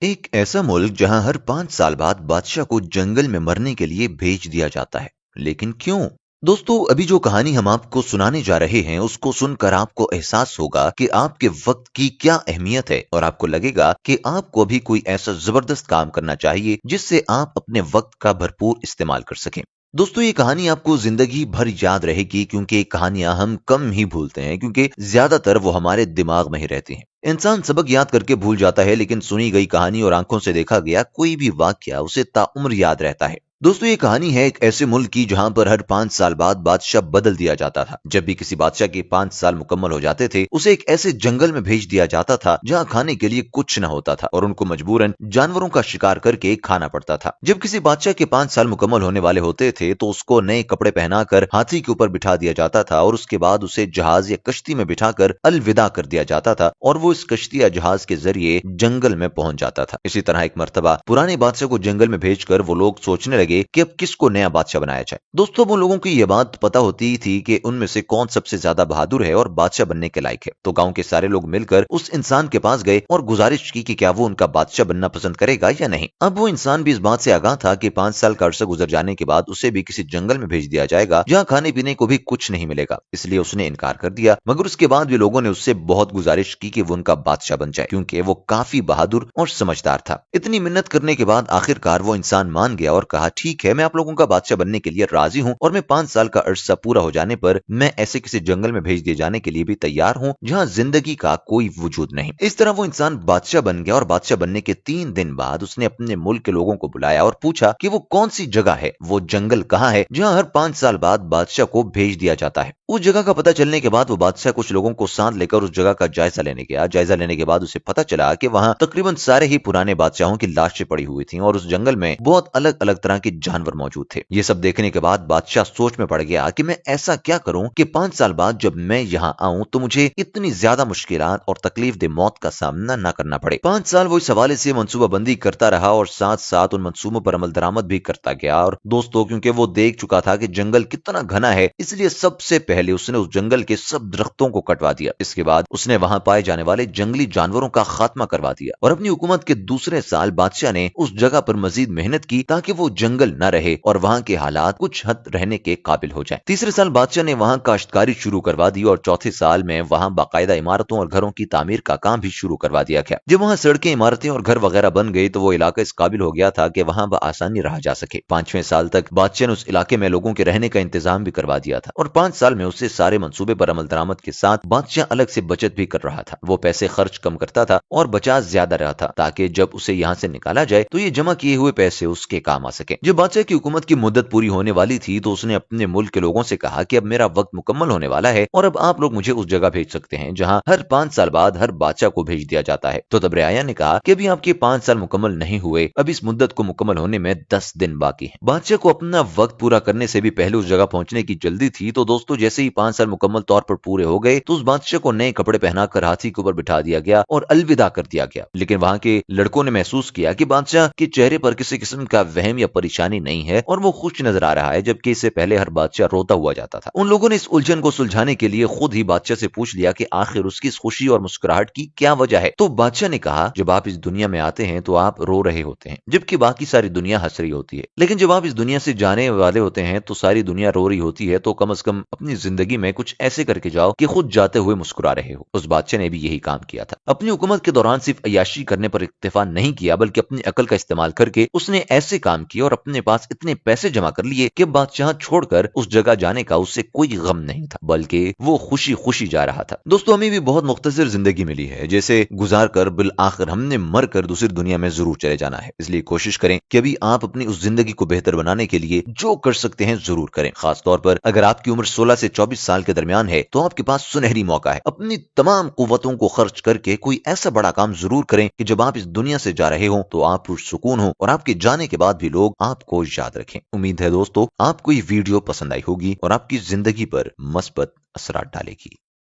ایک ایسا ملک جہاں ہر 5 سال بعد بادشاہ کو جنگل میں مرنے کے لیے بھیج دیا جاتا ہے، لیکن کیوں؟ دوستو، ابھی جو کہانی ہم آپ کو سنانے جا رہے ہیں اس کو سن کر آپ کو احساس ہوگا کہ آپ کے وقت کی کیا اہمیت ہے، اور آپ کو لگے گا کہ آپ کو بھی کوئی ایسا زبردست کام کرنا چاہیے جس سے آپ اپنے وقت کا بھرپور استعمال کر سکیں۔ دوستو، یہ کہانی آپ کو زندگی بھر یاد رہے گی، کیونکہ کہانیاں ہم کم ہی بھولتے ہیں، کیونکہ زیادہ تر وہ ہمارے دماغ میں ہی رہتی ہیں۔ انسان سبق یاد کر کے بھول جاتا ہے، لیکن سنی گئی کہانی اور آنکھوں سے دیکھا گیا کوئی بھی واقعہ اسے تاعمر یاد رہتا ہے۔ دوستو، یہ کہانی ہے ایک ایسے ملک کی جہاں پر ہر 5 سال بعد بادشاہ بدل دیا جاتا تھا۔ جب بھی کسی بادشاہ کے 5 سال مکمل ہو جاتے تھے، اسے ایک ایسے جنگل میں بھیج دیا جاتا تھا جہاں کھانے کے لیے کچھ نہ ہوتا تھا، اور ان کو مجبوراً جانوروں کا شکار کر کے کھانا پڑتا تھا۔ جب کسی بادشاہ کے 5 سال مکمل ہونے والے ہوتے تھے تو اس کو نئے کپڑے پہنا کر ہاتھی کے اوپر بٹھا دیا جاتا تھا، اور اس کے بعد اسے جہاز یا کشتی میں بٹھا کر الوداع کر دیا جاتا تھا، اور وہ اس کشتی یا جہاز کے ذریعے جنگل میں پہنچ جاتا تھا۔ اسی طرح ایک مرتبہ پرانے بادشاہ کو جنگل میں بھیج کر وہ لوگ سوچنے لگے کہ اب کس کو نیا بادشاہ بنایا جائے۔ دوستوں، وہ لوگوں کی یہ بات پتہ ہوتی تھی کہ ان میں سے کون سب سے زیادہ بہادر ہے اور بادشاہ بننے کے لائق ہے، تو گاؤں کے سارے لوگ مل کر اس انسان کے پاس گئے اور گزارش کی کہ کیا وہ ان کا بادشاہ بننا پسند کرے گا یا نہیں۔ اب وہ انسان بھی اس بات سے آگاہ تھا کہ 5 سال کا عرصہ گزر جانے کے بعد اسے بھی کسی جنگل میں بھیج دیا جائے گا جہاں کھانے پینے کو بھی کچھ نہیں ملے گا، اس لیے اس نے انکار کر دیا۔ مگر اس کے بعد بھی لوگوں نے اس سے بہت گزارش کی کہ وہ ان کا بادشاہ بن جائے، کیونکہ وہ کافی بہادر اور سمجھدار تھا۔ اتنی منت کرنے کے بعد آخرکار وہ انسان مان گیا اور کہا، ٹھیک ہے، میں آپ لوگوں کا بادشاہ بننے کے لیے راضی ہوں، اور میں 5 سال کا عرصہ پورا ہو جانے پر میں ایسے کسی جنگل میں بھیج دیے جانے کے لیے بھی تیار ہوں جہاں زندگی کا کوئی وجود نہیں۔ اس طرح وہ انسان بادشاہ بن گیا، اور بادشاہ بننے کے 3 دن بعد اس نے اپنے ملک کے لوگوں کو بلایا اور پوچھا کہ وہ کون سی جگہ ہے، وہ جنگل کہاں ہے جہاں ہر 5 سال بعد بادشاہ کو بھیج دیا جاتا ہے۔ اس جگہ کا پتہ چلنے کے بعد وہ بادشاہ کچھ لوگوں کو ساتھ لے کر اس جگہ کا جائزہ لینے گیا۔ جائزہ لینے کے بعد اسے پتہ چلا کہ وہاں تقریباً سارے ہی پرانے بادشاہوں کی لاشیں پڑی ہوئی تھیں، اور اس جنگل میں بہت الگ الگ طرح کے جانور موجود تھے۔ یہ سب دیکھنے کے بعد بادشاہ سوچ میں پڑ گیا کہ میں ایسا کیا کروں کہ 5 سال بعد جب میں یہاں آؤں تو مجھے اتنی زیادہ مشکلات اور تکلیف دہ موت کا سامنا نہ کرنا پڑے۔ 5 سال وہ اس حوالے سے منصوبہ بندی کرتا رہا، اور ساتھ ساتھ ان منصوبوں پر عمل درآمد بھی کرتا گیا۔ اور دوستوں، کیونکہ وہ دیکھ چکا تھا کہ جنگل کتنا گھنا ہے، اس لیے سب سے پہلے اس نے اس جنگل کے سب درختوں کو کٹوا دیا۔ اس کے بعد اس نے وہاں پائے جانے والے جنگلی جانوروں کا خاتمہ کروا دیا، اور اپنی حکومت کے دوسرے سال بادشاہ نے اس جگہ پر مزید محنت کی تاکہ وہ جنگل نہ رہے اور وہاں کے حالات کچھ حد رہنے کے قابل ہو جائیں۔ تیسرے سال بادشاہ نے وہاں کاشتکاری شروع کروا دی، اور چوتھے سال میں وہاں باقاعدہ عمارتوں اور گھروں کی تعمیر کا کام بھی شروع کروا دیا گیا۔ جب وہاں سڑکیں، عمارتیں اور گھر وغیرہ بن گئی تو وہ علاقہ اس قابل ہو گیا تھا کہ وہاں بآسانی رہا جا سکے۔ 5ویں سال تک بادشاہ نے اس علاقے میں لوگوں کے رہنے کا انتظام بھی کروا دیا تھا، اور 5 سال میں اسے سارے منصوبے پر عمل درآمد کے ساتھ بادشاہ الگ سے بچت بھی کر رہا تھا۔ وہ پیسے خرچ کم کرتا تھا اور بچا زیادہ رہا تھا، تاکہ جب اسے یہاں سے نکالا جائے تو یہ جمع کیے ہوئے پیسے اس کے کام آ سکیں۔ جب بادشاہ کی حکومت کی مدت پوری ہونے والی تھی تو اس نے اپنے ملک کے لوگوں سے کہا کہ اب میرا وقت مکمل ہونے والا ہے، اور اب آپ لوگ مجھے اس جگہ بھیج سکتے ہیں جہاں ہر 5 سال بعد ہر بادشاہ کو بھیج دیا جاتا ہے۔ تو تب رعایا نے کہا کہ ابھی آپ کے 5 سال مکمل نہیں ہوئے، اب اس مدت کو مکمل ہونے میں 10 دن باقی ہیں۔ بادشاہ کو اپنا وقت پورا کرنے سے بھی پہلے اس جگہ پہنچنے کی جلدی تھی، تو دوستو جیسے ہی 5 سال مکمل طور پر پورے ہو گئے تو اس بادشاہ کو نئے کپڑے پہنا کر ہاتھی کے اوپر بٹھا دیا گیا اور الوداع کر دیا گیا۔ لیکن وہاں کے لڑکوں نے محسوس کیا کہ بادشاہ کے چہرے پر کسی قسم کا وہم یا پریشانی نہیں ہے، اور وہ خوش نظر آ رہا ہے، جبکہ اس سے پہلے ہر بادشاہ روتا ہوا جاتا تھا۔ ان لوگوں نے اس الجھن کو سلجھانے کے لیے خود ہی بادشاہ سے پوچھ لیا کہ آخر اس کی اس خوشی اور مسکراہٹ کی کیا وجہ ہے۔ تو بادشاہ نے کہا، جب آپ اس دنیا میں آتے ہیں تو آپ رو رہے ہوتے ہیں، جبکہ باقی ساری دنیا ہنس رہی ہوتی ہے، لیکن جب آپ اس دنیا سے جانے والے ہوتے ہیں تو ساری دنیا رو رہی ہوتی ہے، تو کم از کم اپنی زندگی میں کچھ ایسے کر کے جاؤ کہ خود جاتے ہوئے مسکرا رہے ہو۔ اس بادشاہ نے بھی یہی کام کیا تھا۔ اپنی حکومت کے دوران صرف عیاشی کرنے پر اکتفا نہیں کیا، بلکہ اپنی عقل کا استعمال کر کے اس نے ایسے کام کیے اور اپنے پاس اتنے پیسے جمع کر لیے کہ بادشاہ چھوڑ کر اس جگہ جانے کا اس سے کوئی غم نہیں تھا، بلکہ وہ خوشی خوشی جا رہا تھا۔ دوستو، ہمیں بھی بہت مختصر زندگی ملی ہے، جیسے گزار کر بالآخر ہم نے مر کر دوسری دنیا میں ضرور چلے جانا ہے، اس لیے کوشش کریں کہ ابھی آپ اپنی اس زندگی کو بہتر بنانے کے لیے جو کر سکتے ہیں ضرور کریں۔ خاص طور پر اگر آپ کی عمر 16 سے 24 سال کے درمیان ہے تو آپ کے پاس سنہری موقع ہے۔ اپنی تمام قوتوں کو خرچ کر کے کوئی ایسا بڑا کام ضرور کریں کہ جب آپ اس دنیا سے جا رہے ہوں تو آپ پرسکون ہوں، اور آپ کے جانے کے بعد بھی لوگ آپ کو یاد رکھیں۔ امید ہے دوستو آپ کو یہ ویڈیو پسند آئی ہوگی اور آپ کی زندگی پر مثبت اثرات ڈالے گی۔